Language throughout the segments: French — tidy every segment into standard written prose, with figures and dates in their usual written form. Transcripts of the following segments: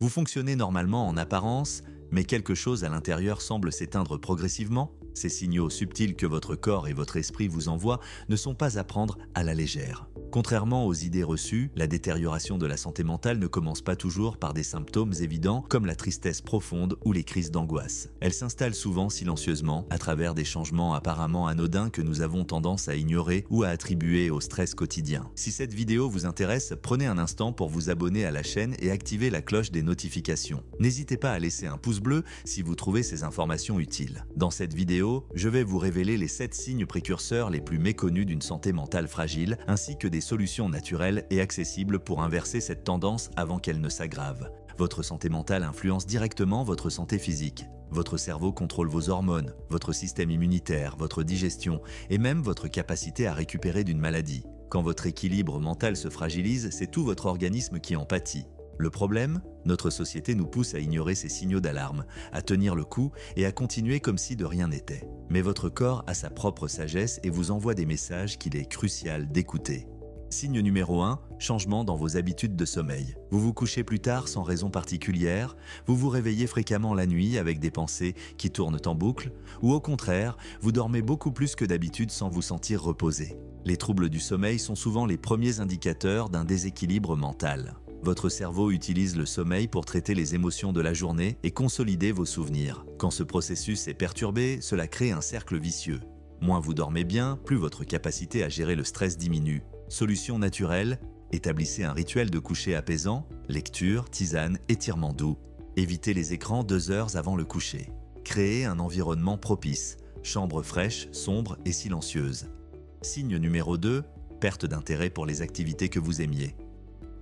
Vous fonctionnez normalement en apparence, mais quelque chose à l'intérieur semble s'éteindre progressivement. Ces signaux subtils que votre corps et votre esprit vous envoient ne sont pas à prendre à la légère. Contrairement aux idées reçues, la détérioration de la santé mentale ne commence pas toujours par des symptômes évidents comme la tristesse profonde ou les crises d'angoisse. Elle s'installe souvent silencieusement à travers des changements apparemment anodins que nous avons tendance à ignorer ou à attribuer au stress quotidien. Si cette vidéo vous intéresse, prenez un instant pour vous abonner à la chaîne et activer la cloche des notifications. N'hésitez pas à laisser un pouce bleu si vous trouvez ces informations utiles. Dans cette vidéo, je vais vous révéler les 7 signes précurseurs les plus méconnus d'une santé mentale fragile, ainsi que des solutions naturelles et accessibles pour inverser cette tendance avant qu'elle ne s'aggrave. Votre santé mentale influence directement votre santé physique. Votre cerveau contrôle vos hormones, votre système immunitaire, votre digestion et même votre capacité à récupérer d'une maladie. Quand votre équilibre mental se fragilise, c'est tout votre organisme qui en pâtit. Le problème, notre société nous pousse à ignorer ces signaux d'alarme, à tenir le coup et à continuer comme si de rien n'était. Mais votre corps a sa propre sagesse et vous envoie des messages qu'il est crucial d'écouter. Signe numéro 1, changement dans vos habitudes de sommeil. Vous vous couchez plus tard sans raison particulière, vous vous réveillez fréquemment la nuit avec des pensées qui tournent en boucle, ou au contraire, vous dormez beaucoup plus que d'habitude sans vous sentir reposé. Les troubles du sommeil sont souvent les premiers indicateurs d'un déséquilibre mental. Votre cerveau utilise le sommeil pour traiter les émotions de la journée et consolider vos souvenirs. Quand ce processus est perturbé, cela crée un cercle vicieux. Moins vous dormez bien, plus votre capacité à gérer le stress diminue. Solution naturelle, établissez un rituel de coucher apaisant, lecture, tisane, étirement doux. Évitez les écrans 2 heures avant le coucher. Créez un environnement propice, chambre fraîche, sombre et silencieuse. Signe numéro 2, perte d'intérêt pour les activités que vous aimiez.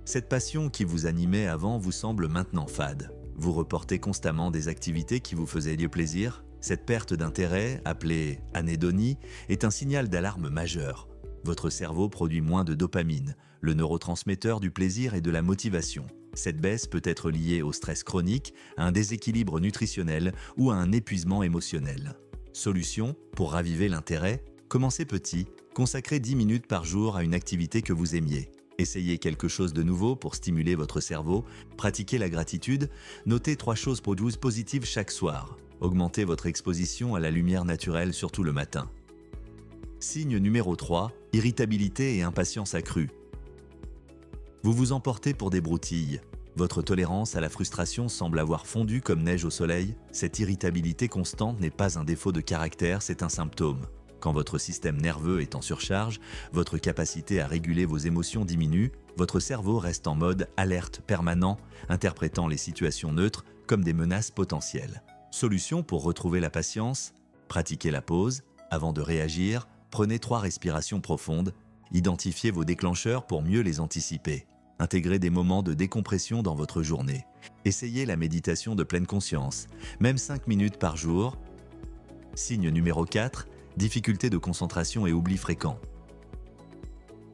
Cette passion qui vous animait avant vous semble maintenant fade. Vous reportez constamment des activités qui vous faisaient du plaisir. Cette perte d'intérêt, appelée anédonie, est un signal d'alarme majeur. Votre cerveau produit moins de dopamine, le neurotransmetteur du plaisir et de la motivation. Cette baisse peut être liée au stress chronique, à un déséquilibre nutritionnel ou à un épuisement émotionnel. Solution, pour raviver l'intérêt, commencez petit, consacrez 10 minutes par jour à une activité que vous aimiez. Essayez quelque chose de nouveau pour stimuler votre cerveau, pratiquez la gratitude, notez 3 choses positives chaque soir. Augmentez votre exposition à la lumière naturelle, surtout le matin. Signe numéro 3, irritabilité et impatience accrue. Vous vous emportez pour des broutilles. Votre tolérance à la frustration semble avoir fondu comme neige au soleil. Cette irritabilité constante n'est pas un défaut de caractère, c'est un symptôme. Quand votre système nerveux est en surcharge, votre capacité à réguler vos émotions diminue, votre cerveau reste en mode alerte permanent, interprétant les situations neutres comme des menaces potentielles. Solution pour retrouver la patience, pratiquez la pause, avant de réagir, prenez 3 respirations profondes, identifiez vos déclencheurs pour mieux les anticiper. Intégrez des moments de décompression dans votre journée. Essayez la méditation de pleine conscience, même 5 minutes par jour. Signe numéro 4, difficulté de concentration et oubli fréquent.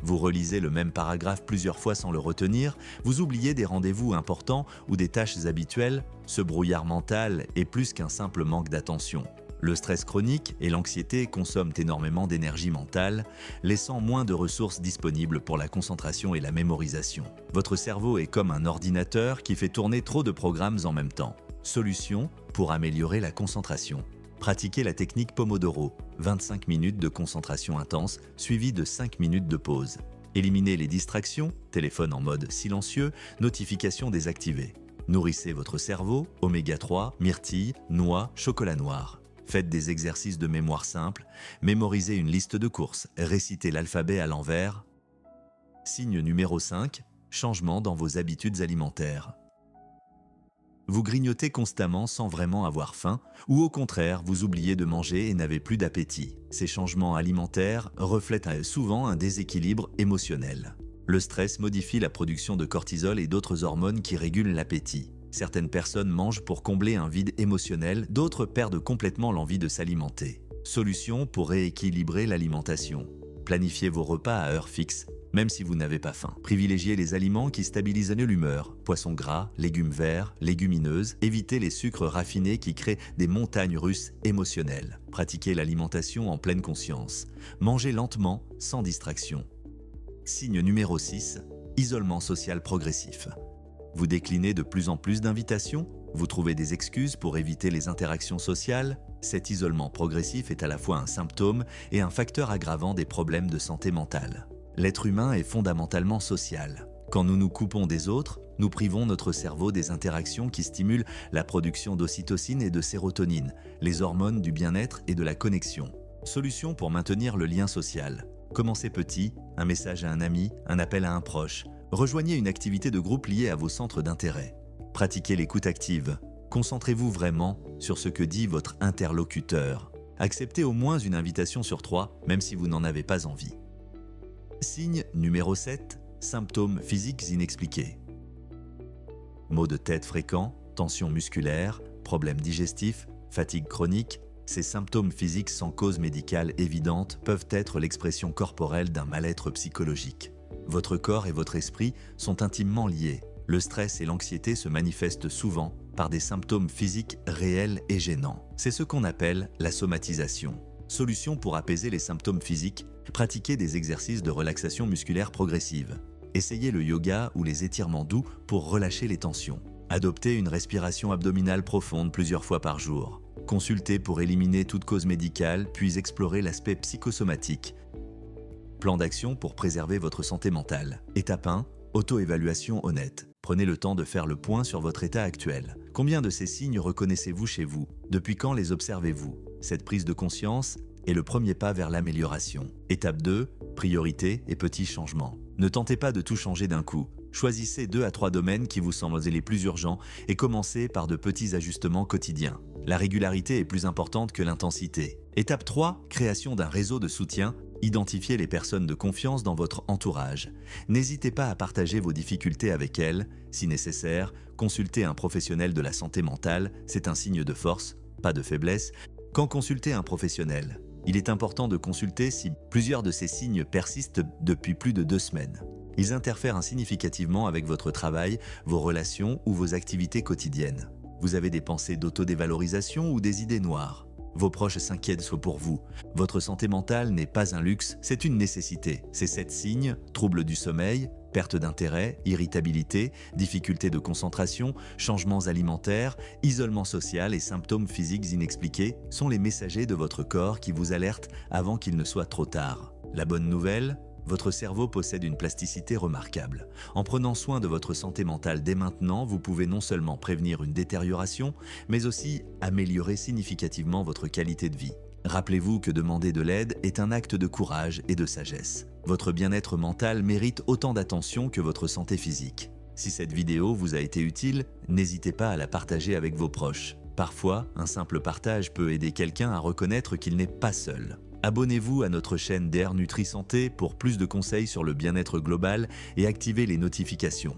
Vous relisez le même paragraphe plusieurs fois sans le retenir, vous oubliez des rendez-vous importants ou des tâches habituelles, ce brouillard mental est plus qu'un simple manque d'attention. Le stress chronique et l'anxiété consomment énormément d'énergie mentale, laissant moins de ressources disponibles pour la concentration et la mémorisation. Votre cerveau est comme un ordinateur qui fait tourner trop de programmes en même temps. Solution pour améliorer la concentration. Pratiquez la technique Pomodoro, 25 minutes de concentration intense suivie de 5 minutes de pause. Éliminez les distractions, téléphone en mode silencieux, notifications désactivées. Nourrissez votre cerveau, oméga 3, myrtille, noix, chocolat noir. Faites des exercices de mémoire simples, mémorisez une liste de courses, récitez l'alphabet à l'envers. Signe numéro 5, changement dans vos habitudes alimentaires. Vous grignotez constamment sans vraiment avoir faim, ou au contraire, vous oubliez de manger et n'avez plus d'appétit. Ces changements alimentaires reflètent souvent un déséquilibre émotionnel. Le stress modifie la production de cortisol et d'autres hormones qui régulent l'appétit. Certaines personnes mangent pour combler un vide émotionnel, d'autres perdent complètement l'envie de s'alimenter. Solution pour rééquilibrer l'alimentation. Planifiez vos repas à heure fixe, même si vous n'avez pas faim. Privilégiez les aliments qui stabilisent l'humeur. Poissons gras, légumes verts, légumineuses. Évitez les sucres raffinés qui créent des montagnes russes émotionnelles. Pratiquez l'alimentation en pleine conscience. Mangez lentement, sans distraction. Signe numéro 6, isolement social progressif. Vous déclinez de plus en plus d'invitations? Vous trouvez des excuses pour éviter les interactions sociales? Cet isolement progressif est à la fois un symptôme et un facteur aggravant des problèmes de santé mentale. L'être humain est fondamentalement social. Quand nous nous coupons des autres, nous privons notre cerveau des interactions qui stimulent la production d'ocytocine et de sérotonine, les hormones du bien-être et de la connexion. Solution pour maintenir le lien social. Commencez petit, un message à un ami, un appel à un proche. Rejoignez une activité de groupe liée à vos centres d'intérêt. Pratiquez l'écoute active. Concentrez-vous vraiment sur ce que dit votre interlocuteur. Acceptez au moins une invitation sur 3, même si vous n'en avez pas envie. Signe numéro 7. Symptômes physiques inexpliqués. Maux de tête fréquents, tension musculaire, problèmes digestifs, fatigue chronique. Ces symptômes physiques sans cause médicale évidente peuvent être l'expression corporelle d'un mal-être psychologique. Votre corps et votre esprit sont intimement liés. Le stress et l'anxiété se manifestent souvent par des symptômes physiques réels et gênants. C'est ce qu'on appelle la somatisation. Solution pour apaiser les symptômes physiques, pratiquez des exercices de relaxation musculaire progressive. Essayez le yoga ou les étirements doux pour relâcher les tensions. Adoptez une respiration abdominale profonde plusieurs fois par jour. Consultez pour éliminer toute cause médicale, puis explorez l'aspect psychosomatique. Plan d'action pour préserver votre santé mentale. Étape 1. Auto-évaluation honnête. Prenez le temps de faire le point sur votre état actuel. Combien de ces signes reconnaissez-vous chez vous? Depuis quand les observez-vous? Cette prise de conscience est le premier pas vers l'amélioration. Étape 2. Priorité et petits changements. Ne tentez pas de tout changer d'un coup. Choisissez 2 à 3 domaines qui vous semblent les plus urgents et commencez par de petits ajustements quotidiens. La régularité est plus importante que l'intensité. Étape 3. Création d'un réseau de soutien. Identifiez les personnes de confiance dans votre entourage. N'hésitez pas à partager vos difficultés avec elles. Si nécessaire, consulter un professionnel de la santé mentale, c'est un signe de force, pas de faiblesse. Quand consulter un professionnel, il est important de consulter si plusieurs de ces signes persistent depuis plus de 2 semaines. Ils interfèrent significativement avec votre travail, vos relations ou vos activités quotidiennes. Vous avez des pensées d'autodévalorisation ou des idées noires. Vos proches s'inquiètent pour vous. Votre santé mentale n'est pas un luxe, c'est une nécessité. Ces 7 signes, troubles du sommeil, perte d'intérêt, irritabilité, difficultés de concentration, changements alimentaires, isolement social et symptômes physiques inexpliqués sont les messagers de votre corps qui vous alertent avant qu'il ne soit trop tard. La bonne nouvelle ? Votre cerveau possède une plasticité remarquable. En prenant soin de votre santé mentale dès maintenant, vous pouvez non seulement prévenir une détérioration, mais aussi améliorer significativement votre qualité de vie. Rappelez-vous que demander de l'aide est un acte de courage et de sagesse. Votre bien-être mental mérite autant d'attention que votre santé physique. Si cette vidéo vous a été utile, n'hésitez pas à la partager avec vos proches. Parfois, un simple partage peut aider quelqu'un à reconnaître qu'il n'est pas seul. Abonnez-vous à notre chaîne DR Nutri Santé pour plus de conseils sur le bien-être global et activez les notifications.